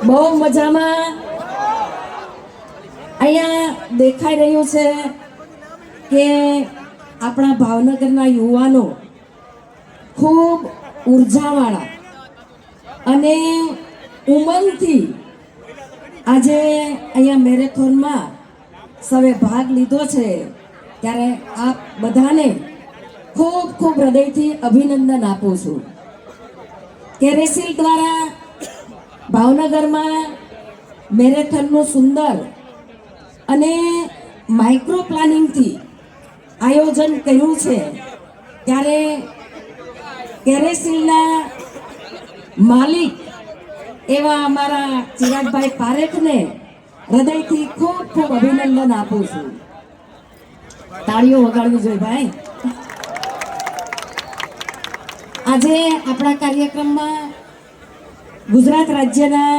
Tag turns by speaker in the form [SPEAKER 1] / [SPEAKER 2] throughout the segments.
[SPEAKER 1] બહુ મજામાં. અહીંયા દેખાઈ રહ્યું છે કે આપણા ભાવનગરના યુવાનો ખૂબ ઉર્જાવાળા અને ઉમંગથી આજે અહીંયા મેરેથોનમાં સૌએ ભાગ લીધો છે. ત્યારે આપ બધાને ખૂબ ખૂબ હૃદયથી અભિનંદન આપું છું. કેરેસીલ દ્વારા ભાવનગરમાં મેરેથોનનું સુંદર અને માઇક્રો પ્લાનિંગથી આયોજન કર્યું છે. ત્યારે કેરેસીલના માલિક એવા અમારા ચિરાગભાઈ પારેખને હૃદયથી ખૂબ ખૂબ અભિનંદન આપું છું. તાળીઓ વગાડવી જોઈએ ભાઈ. આજે આપણા કાર્યક્રમમાં ગુજરાત રાજ્યના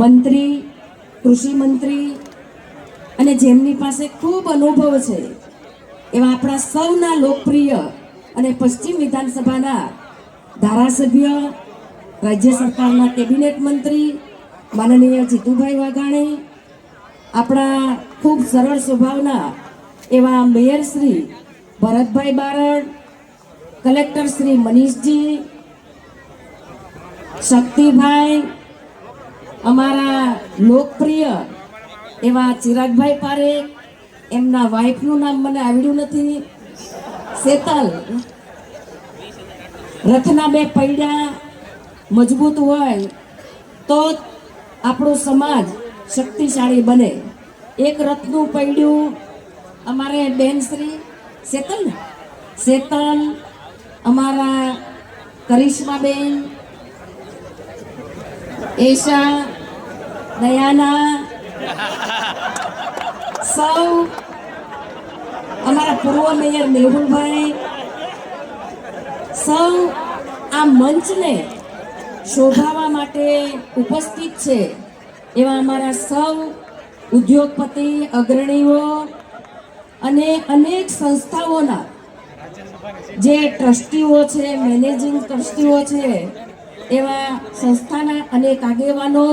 [SPEAKER 1] મંત્રી, કૃષિ મંત્રી અને જેમની પાસે ખૂબ અનુભવ છે એવા આપણા સૌના લોકપ્રિય અને પશ્ચિમ વિધાનસભાના ધારાસભ્ય, રાજ્ય સરકારના કેબિનેટ મંત્રી માનનીય જીતુભાઈ વાઘાણી, આપણા ખૂબ સરળ સ્વભાવના એવા મેયર શ્રી ભરતભાઈ બારડ, કલેક્ટર શ્રી મનીષજી, શક્તિભાઈ, અમારા લોકપ્રિય એવા ચિરાગભાઈ પારેખ, એમના વાઇફનું નામ મને આવડ્યું નથી, શેતલ. રથના બે પૈડા મજબૂત હોય તો આપણો સમાજ શક્તિશાળી બને. એક રથનું પૈડું અમારે બેન શ્રી શેતલ, અમારા કરિશ્માબેન, એશા, દયાના, સૌ અમારા પૂર્વ મેયર મેહુલભાઈ, સૌ આ મંચને શોભાવવા માટે ઉપસ્થિત છે એવા અમારા સૌ ઉદ્યોગપતિ, અગ્રણીઓ અને અનેક સંસ્થાઓના જે ટ્રસ્ટીઓ છે, મેનેજિંગ ટ્રસ્ટીઓ છે, એવા સંસ્થાના અનેક આગેવાનો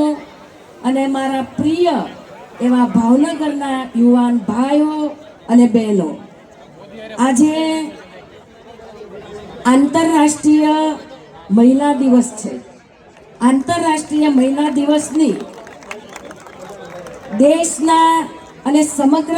[SPEAKER 1] અને મારા પ્રિય એવા ભાવનગરના યુવાન ભાઈઓ અને બહેનો, આજે આંતરરાષ્ટ્રીય મહિલા દિવસ છે. આંતરરાષ્ટ્રીય મહિલા દિવસની દેશના અને સમગ્ર